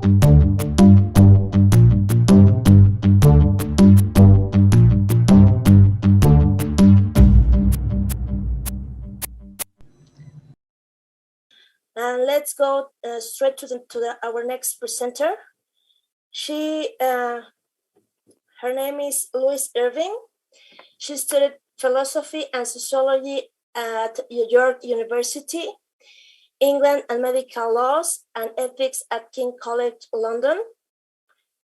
And let's go straight to our next presenter. Her name is Louise Irving. She studied philosophy and sociology at York University, England, and medical laws and ethics at King's College London.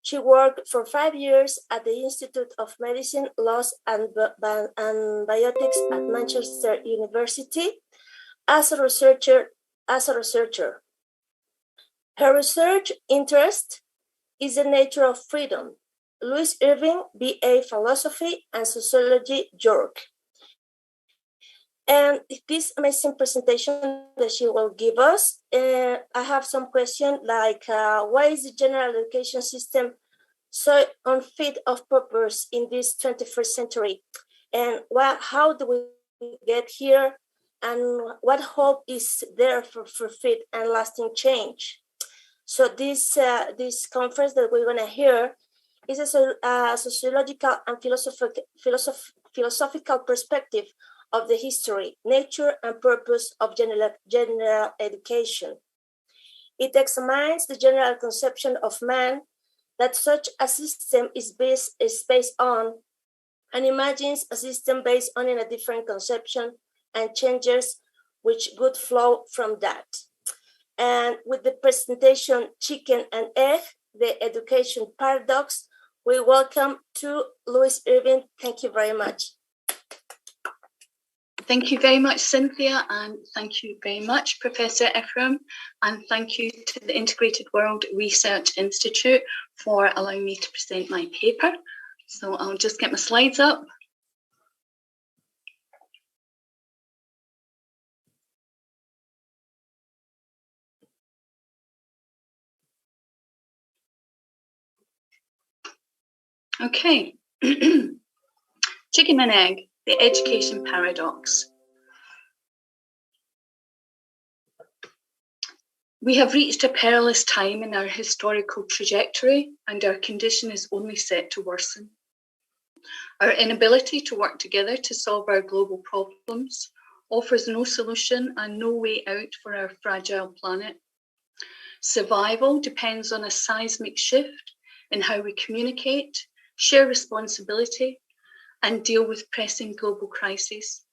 She worked for 5 years at the Institute of Medicine, Laws, and Bioethics at Manchester University as a researcher. Her research interest is the nature of freedom. Louise Irving, BA Philosophy and Sociology, York. And this amazing presentation that she will give us, I have some questions like, why is the general education system so unfit of purpose in this 21st century? And how do we get here? And what hope is there for fit and lasting change? So this conference that we're going to hear is a sociological and philosophical perspective of the history, nature, and purpose of general education. It examines the general conception of man that such a system is based on, and imagines a system based on a different conception and changes which would flow from that. And with the presentation Chicken and Egg, the education paradox, we welcome to Louise Irving. Thank you very much. Thank you very much, Cynthia, and thank you very much, Professor Ephraim, and thank you to the Integrated World Research Institute for allowing me to present my paper. So I'll just get my slides up. Okay, Chicken and Egg, the education paradox. We have reached a perilous time in our historical trajectory, and our condition is only set to worsen. Our inability to work together to solve our global problems offers no solution and no way out for our fragile planet. Survival depends on a seismic shift in how we communicate, share responsibility, and deal with pressing global crises.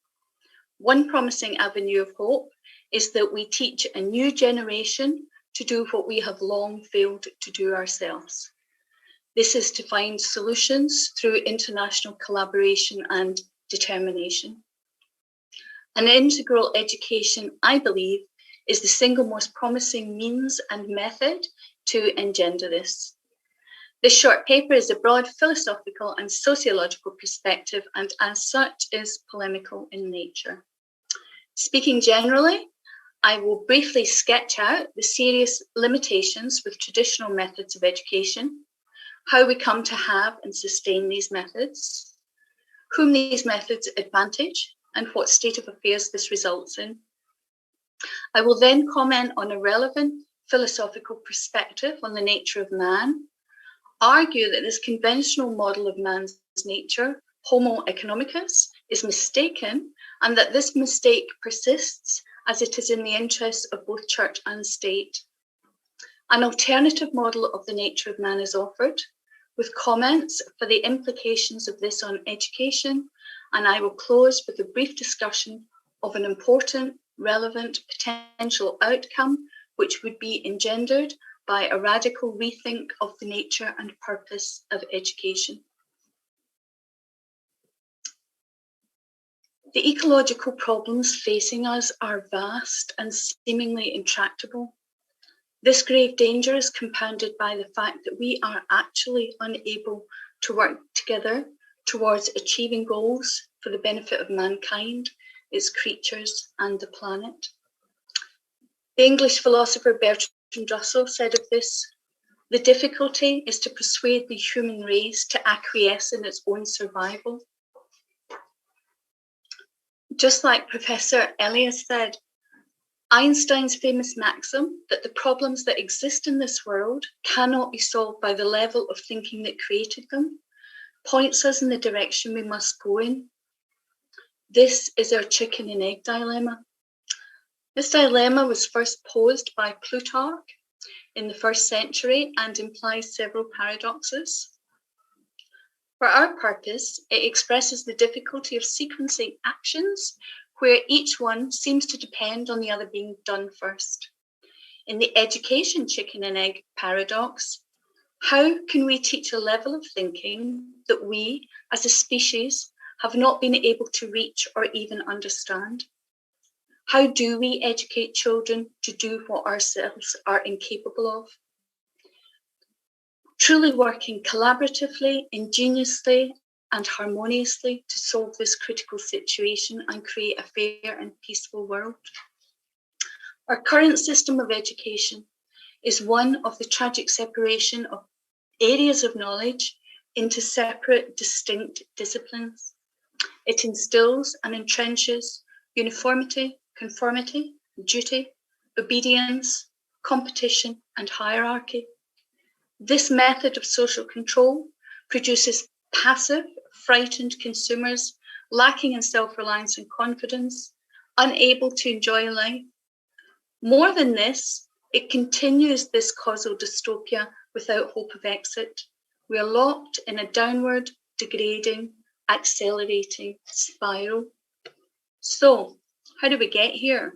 One promising avenue of hope is that we teach a new generation to do what we have long failed to do ourselves. This is to find solutions through international collaboration and determination. An integral education, I believe, is the single most promising means and method to engender this. This short paper is a broad philosophical and sociological perspective, and as such is polemical in nature. Speaking generally, I will briefly sketch out the serious limitations with traditional methods of education, how we come to have and sustain these methods, whom these methods advantage, and what state of affairs this results in. I will then comment on a relevant philosophical perspective on the nature of man, argue that this conventional model of man's nature, Homo economicus, is mistaken, and that this mistake persists as it is in the interests of both church and state. An alternative model of the nature of man is offered, with comments for the implications of this on education, and I will close with a brief discussion of an important, relevant, potential outcome which would be engendered by a radical rethink of the nature and purpose of education. The ecological problems facing us are vast and seemingly intractable. This grave danger is compounded by the fact that we are actually unable to work together towards achieving goals for the benefit of mankind, its creatures, and the planet. The English philosopher Bertrand Russell said of this, "The difficulty is to persuade the human race to acquiesce in its own survival." Just like Professor Elias said, Einstein's famous maxim that the problems that exist in this world cannot be solved by the level of thinking that created them points us in the direction we must go in. This is our chicken and egg dilemma. This dilemma was first posed by Plutarch in the 1st century and implies several paradoxes. For our purpose, it expresses the difficulty of sequencing actions where each one seems to depend on the other being done first. In the education chicken and egg paradox, how can we teach a level of thinking that we, as a species, have not been able to reach or even understand? How do we educate children to do what ourselves are incapable of? Truly working collaboratively, ingeniously, and harmoniously to solve this critical situation and create a fair and peaceful world. Our current system of education is one of the tragic separation of areas of knowledge into separate, distinct disciplines. It instills and entrenches uniformity, conformity, duty, obedience, competition, and hierarchy. This method of social control produces passive, frightened consumers lacking in self-reliance and confidence, unable to enjoy life. More than this, it continues this causal dystopia without hope of exit. We are locked in a downward, degrading, accelerating spiral. So, how did we get here?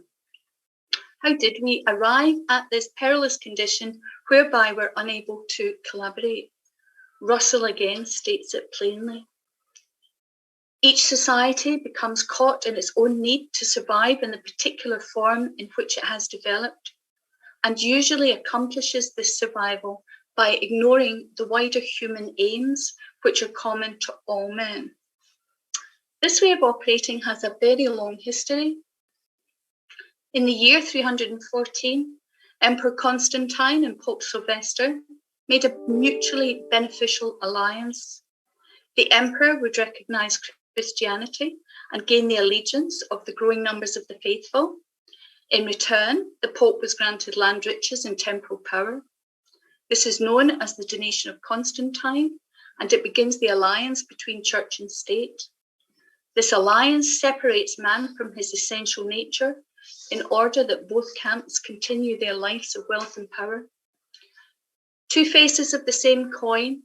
How did we arrive at this perilous condition whereby we're unable to collaborate? Russell again states it plainly. Each society becomes caught in its own need to survive in the particular form in which it has developed, and usually accomplishes this survival by ignoring the wider human aims which are common to all men. This way of operating has a very long history. In the year 314, Emperor Constantine and Pope Sylvester made a mutually beneficial alliance. The emperor would recognize Christianity and gain the allegiance of the growing numbers of the faithful. In return, the Pope was granted land riches and temporal power. This is known as the donation of Constantine, and it begins the alliance between church and state. This alliance separates man from his essential nature in order that both camps continue their lives of wealth and power. Two faces of the same coin.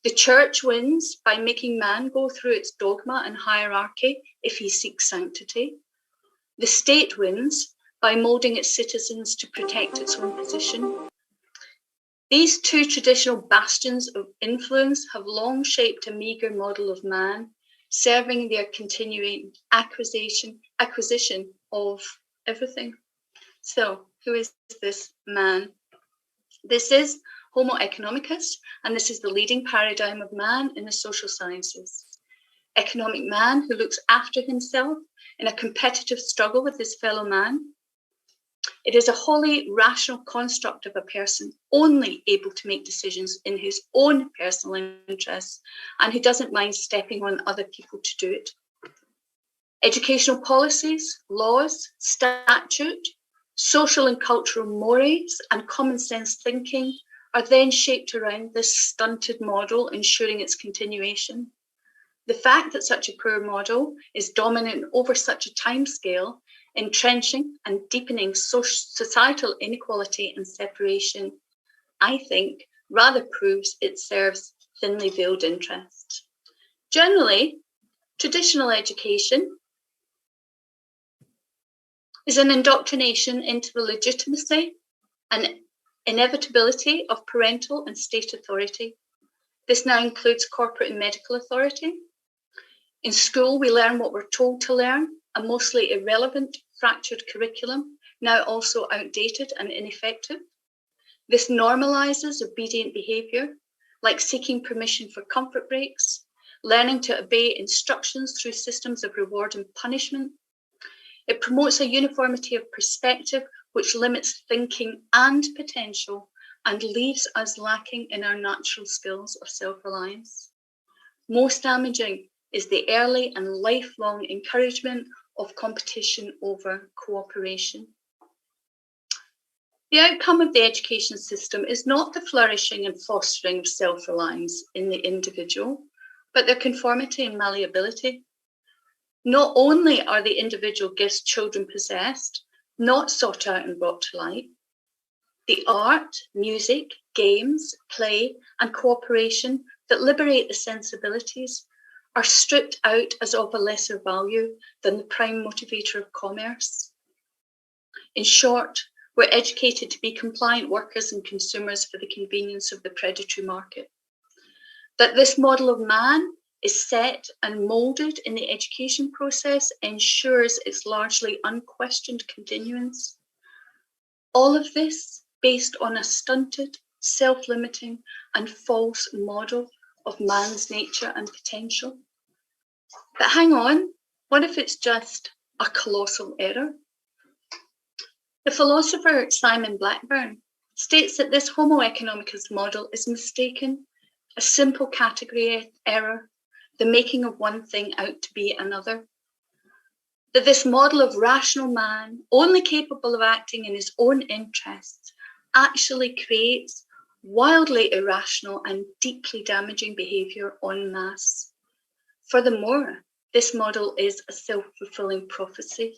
The church wins by making man go through its dogma and hierarchy if he seeks sanctity. The state wins by moulding its citizens to protect its own position. These two traditional bastions of influence have long shaped a meagre model of man, serving their continuing acquisition of everything. So, who is this man? This is Homo economicus, and this is the leading paradigm of man in the social sciences. Economic man who looks after himself in a competitive struggle with his fellow man. It is a wholly rational construct of a person only able to make decisions in his own personal interests and who doesn't mind stepping on other people to do it. Educational policies, laws, statute, social and cultural mores, and common sense thinking are then shaped around this stunted model, ensuring its continuation. The fact that such a poor model is dominant over such a timescale, entrenching and deepening societal inequality and separation, I think, rather proves it serves thinly veiled interests. Generally, traditional education is an indoctrination into the legitimacy and inevitability of parental and state authority. This now includes corporate and medical authority. In school, we learn what we're told to learn, a mostly irrelevant, fractured curriculum, now also outdated and ineffective. This normalizes obedient behavior, like seeking permission for comfort breaks, learning to obey instructions through systems of reward and punishment. It promotes a uniformity of perspective which limits thinking and potential and leaves us lacking in our natural skills of self-reliance. Most damaging is the early and lifelong encouragement of competition over cooperation. The outcome of the education system is not the flourishing and fostering of self-reliance in the individual, but their conformity and malleability. Not only are the individual gifts children possessed not sought out and brought to light, the art, music, games, play, and cooperation that liberate the sensibilities are stripped out as of a lesser value than the prime motivator of commerce. In short, we're educated to be compliant workers and consumers for the convenience of the predatory market. That this model of man is set and moulded in the education process ensures its largely unquestioned continuance. All of this based on a stunted, self-limiting, and false model of man's nature and potential. But hang on, what if it's just a colossal error? The philosopher Simon Blackburn states that this Homo economicus model is mistaken, a simple category error, the making of one thing out to be another. That this model of rational man, only capable of acting in his own interests, actually creates wildly irrational and deeply damaging behaviour en masse. Furthermore, this model is a self-fulfilling prophecy.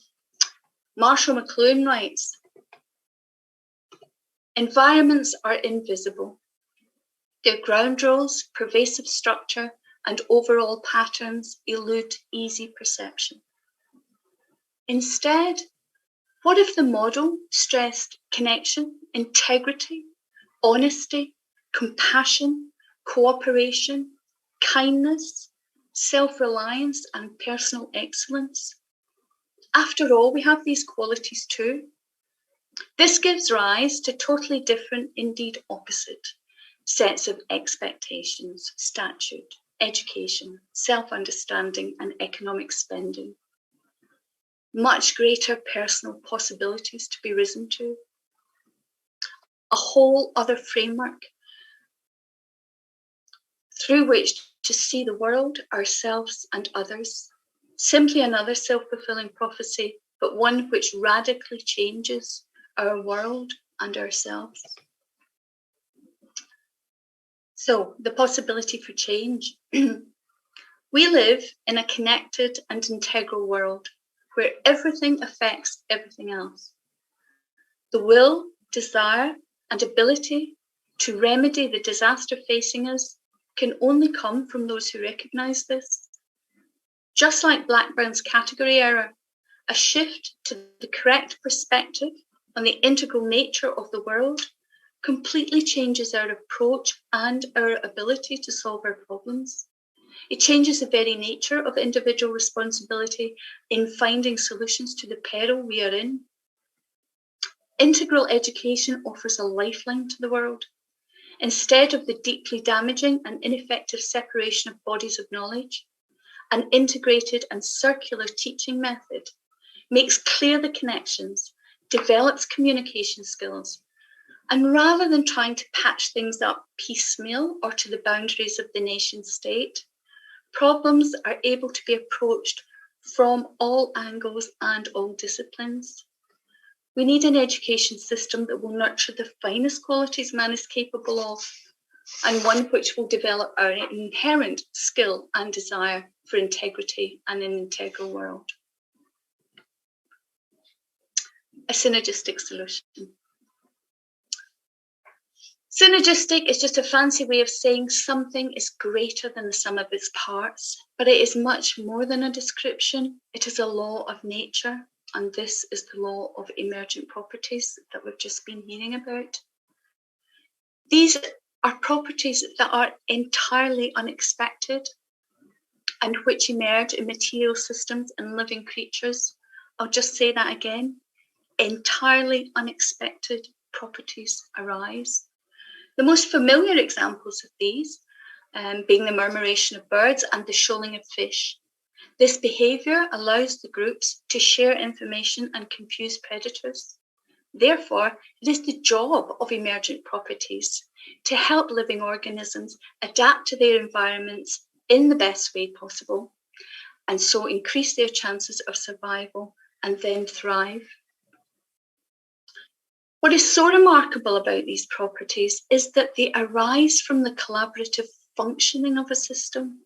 Marshall McLuhan writes, environments are invisible. Their ground rules, pervasive structure, and overall patterns elude easy perception. Instead, what if the model stressed connection, integrity, honesty, compassion, cooperation, kindness, self-reliance, and personal excellence? After all, we have these qualities too. This gives rise to totally different, indeed opposite, sets of expectations, statute, education, self-understanding, and economic spending. Much greater personal possibilities to be risen to. A whole other framework through which to see the world, ourselves, and others. Simply another self-fulfilling prophecy, but one which radically changes our world and ourselves. So, the possibility for change. We live in a connected and integral world where everything affects everything else. The will, desire, and ability to remedy the disaster facing us can only come from those who recognise this. Just like Blackburn's category error, a shift to the correct perspective on the integral nature of the world completely changes our approach and our ability to solve our problems. It changes the very nature of individual responsibility in finding solutions to the peril we are in. Integral education offers a lifeline to the world. Instead of the deeply damaging and ineffective separation of bodies of knowledge, an integrated and circular teaching method makes clear the connections, develops communication skills, and rather than trying to patch things up piecemeal or to the boundaries of the nation state, problems are able to be approached from all angles and all disciplines. We need an education system that will nurture the finest qualities man is capable of, and one which will develop our inherent skill and desire for integrity and an integral world. A synergistic solution. Synergistic is just a fancy way of saying something is greater than the sum of its parts, but it is much more than a description. It is a law of nature, and this is the law of emergent properties that we've just been hearing about. These are properties that are entirely unexpected and which emerge in material systems and living creatures. I'll just say that again. Entirely unexpected properties arise. The most familiar examples of these being the murmuration of birds and the shoaling of fish. This behaviour allows the groups to share information and confuse predators. Therefore, it is the job of emergent properties to help living organisms adapt to their environments in the best way possible, and so increase their chances of survival and then thrive. What is so remarkable about these properties is that they arise from the collaborative functioning of a system,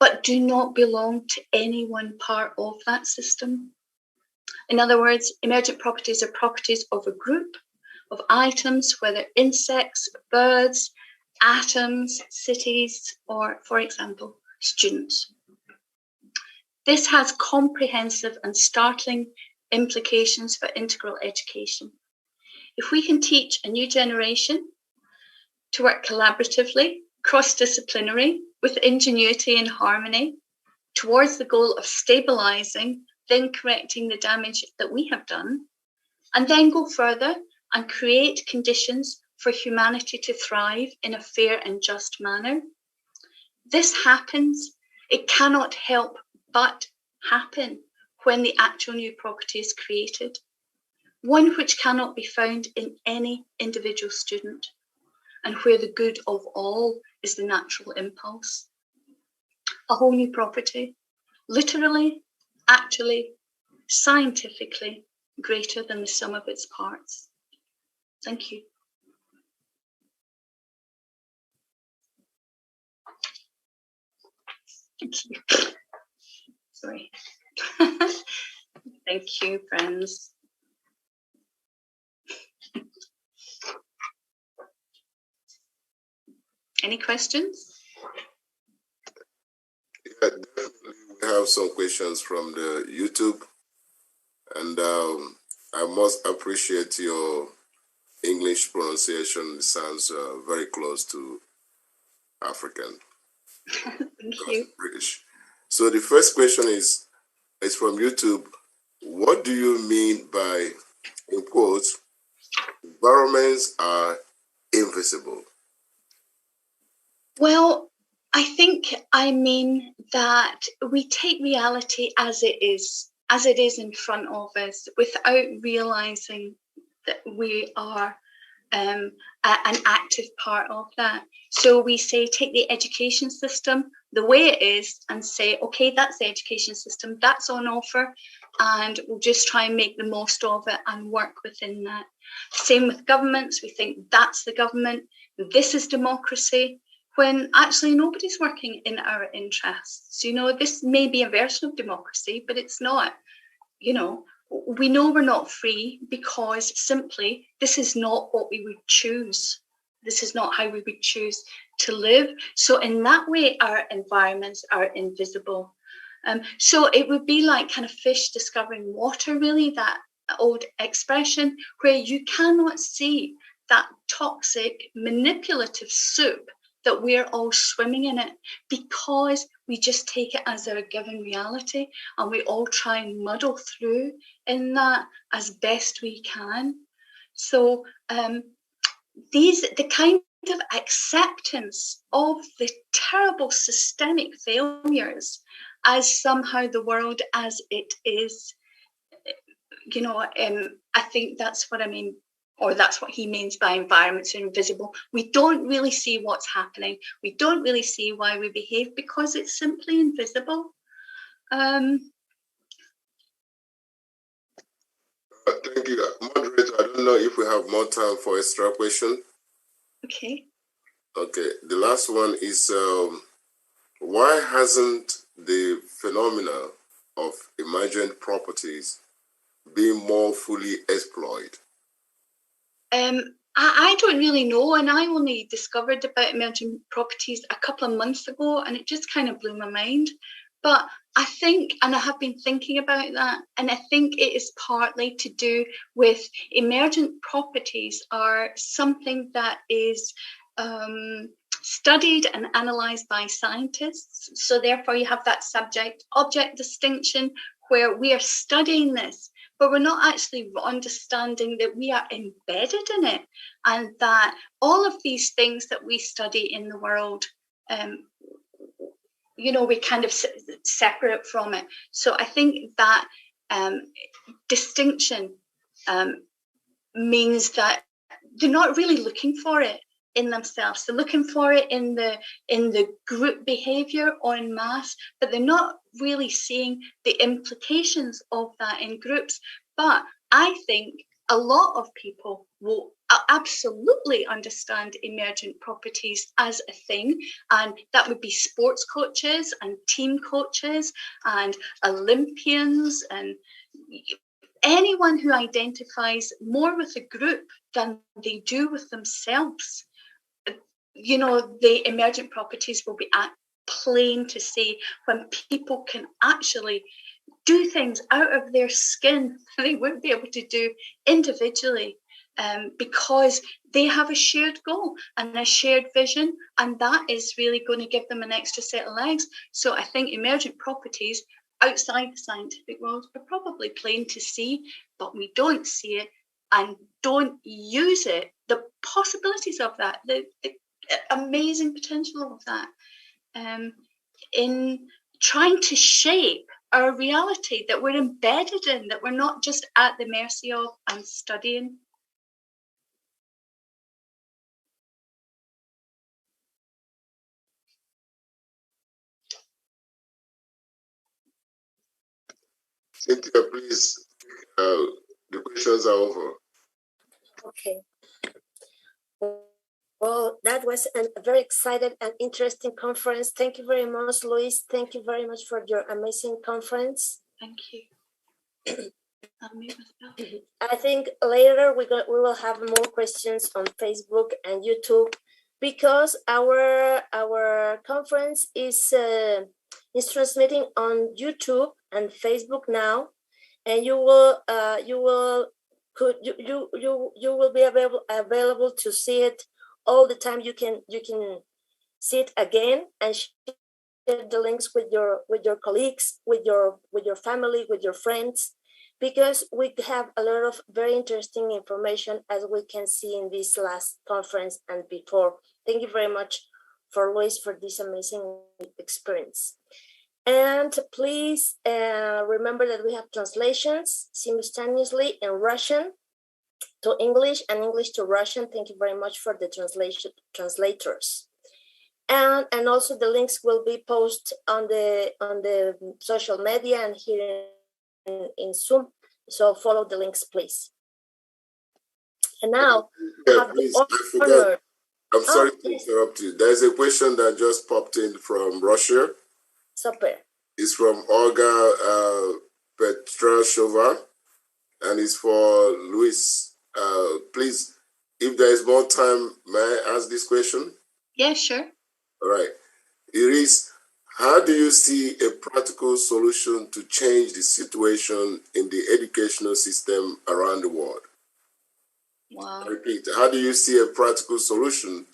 but do not belong to any one part of that system. In other words, emergent properties are properties of a group of items, whether insects, birds, atoms, cities, or, for example, students. This has comprehensive and startling implications for integral education. If we can teach a new generation to work collaboratively, cross-disciplinary, with ingenuity and harmony, towards the goal of stabilising, then correcting the damage that we have done, and then go further and create conditions for humanity to thrive in a fair and just manner. This happens, it cannot help but happen when the actual new property is created, one which cannot be found in any individual student, and where the good of all is the natural impulse. A whole new property, literally, actually, scientifically greater than the sum of its parts. Thank you. Thank you. Sorry. Thank you, friends. Any questions? Yeah, definitely. We have some questions from the YouTube, and I must appreciate your English pronunciation. It sounds very close to African. Thank you. British. So the first question is from YouTube. What do you mean by, in quotes, environments are invisible? Well, I think I mean that we take reality as it is in front of us, without realizing that we are an active part of that. So we say, take the education system the way it is and say, okay, that's the education system, that's on offer, and we'll just try and make the most of it and work within that. Same with governments, we think that's the government, this is democracy, when actually nobody's working in our interests. You know, this may be a version of democracy, but it's not. You know, we know we're not free because simply this is not what we would choose. This is not how we would choose to live. So in that way, our environments are invisible. So it would be like kind of fish discovering water, really, that old expression where you cannot see that toxic, manipulative soup that we're all swimming in it, because we just take it as our given reality and we all try and muddle through in that as best we can. So the kind of acceptance of the terrible systemic failures as somehow the world as it is, you know, I think that's what I mean, or that's what he means by environments are invisible. We don't really see what's happening. We don't really see why we behave because it's simply invisible. Thank you. Moderator, I don't know if we have more time for extra question. Okay. Okay, the last one is, why hasn't the phenomena of emergent properties been more fully exploited? I don't really know, and I only discovered about emergent properties a couple of months ago, and it just kind of blew my mind. But I think, and I have been thinking about that, and I think it is partly to do with emergent properties are something that is studied and analysed by scientists. So therefore you have that subject-object distinction where we are studying this, but we're not actually understanding that we are embedded in it, and that all of these things that we study in the world, you know, we kind of separate from it. So I think that distinction means that they're not really looking for it in themselves. They're looking for it in the group behavior or in mass, but they're not really seeing the implications of that in groups. But I think a lot of people will absolutely understand emergent properties as a thing, and that would be sports coaches and team coaches and Olympians and anyone who identifies more with a group than they do with themselves. You know, the emergent properties will be plain to say when people can actually do things out of their skin they wouldn't be able to do individually, because they have a shared goal and a shared vision, and that is really going to give them an extra set of legs. So I think emergent properties outside the scientific world are probably plain to see, but we don't see it and don't use it. The possibilities of that, the amazing potential of that, in trying to shape our reality that we're embedded in, that we're not just at the mercy of and studying. Cynthia, please, the questions are over. Okay. Well, that was a very exciting and interesting conference. Thank you very much, Louise. Thank you very much for your amazing conference. Thank you. I think later we will have more questions on Facebook and YouTube, because our conference is transmitting on YouTube and Facebook now, and you will be available to see it all the time. You can see it again and share the links with your colleagues, with your family, with your friends, because we have a lot of very interesting information, as we can see in this last conference and before. Thank you very much for Louise for this amazing experience. And please remember that we have translations simultaneously in Russian to English and English to Russian. Thank you very much for the translators. And also the links will be posted on the social media and here in Zoom. So follow the links, please. And now, please, I forgot. I'm sorry to interrupt you. There's a question that just popped in from Russia. Super. It's from Olga Petrashova, and it's for Louise. Please, if there is more time, may I ask this question? Yeah, sure. All right. Iris, how do you see a practical solution to change the situation in the educational system around the world? Wow. I repeat, how do you see a practical solution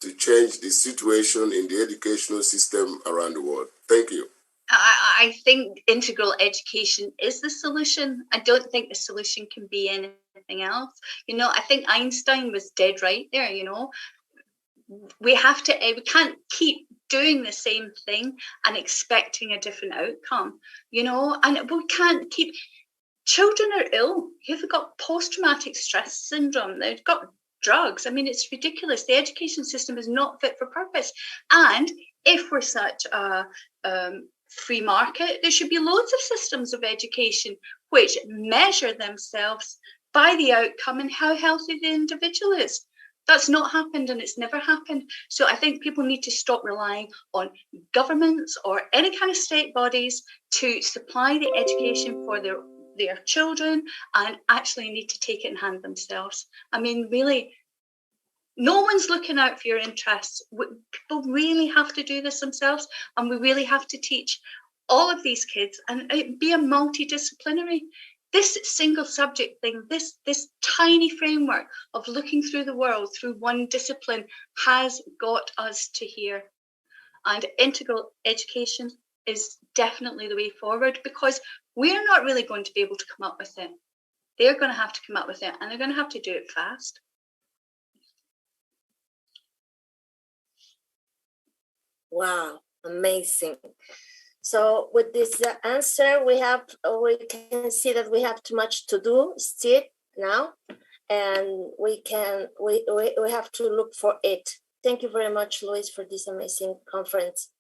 to change the situation in the educational system around the world? Thank you. I think integral education is the solution. I don't think the solution can be anything else. You know, I think Einstein was dead right there, you know. We can't keep doing the same thing and expecting a different outcome, you know, and we can't keep, children are ill. You've got post-traumatic stress syndrome. They've got drugs. I mean, it's ridiculous. The education system is not fit for purpose. And if we're such a free market, there should be loads of systems of education which measure themselves by the outcome and how healthy the individual is. That's not happened, and it's never happened. So I think people need to stop relying on governments or any kind of state bodies to supply the education for their children, and actually need to take it in hand themselves. I mean, really, no one's looking out for your interests. People really have to do this themselves, and we really have to teach all of these kids and be a multidisciplinary. This single subject thing, this tiny framework of looking through the world through one discipline has got us to here. And integral education is definitely the way forward, because we're not really going to be able to come up with it. They're going to have to come up with it, and they're going to have to do it fast. Wow, amazing. So with this answer, we can see that we have too much to do still now, and we have to look for it. Thank you very much, Louise, for this amazing conference.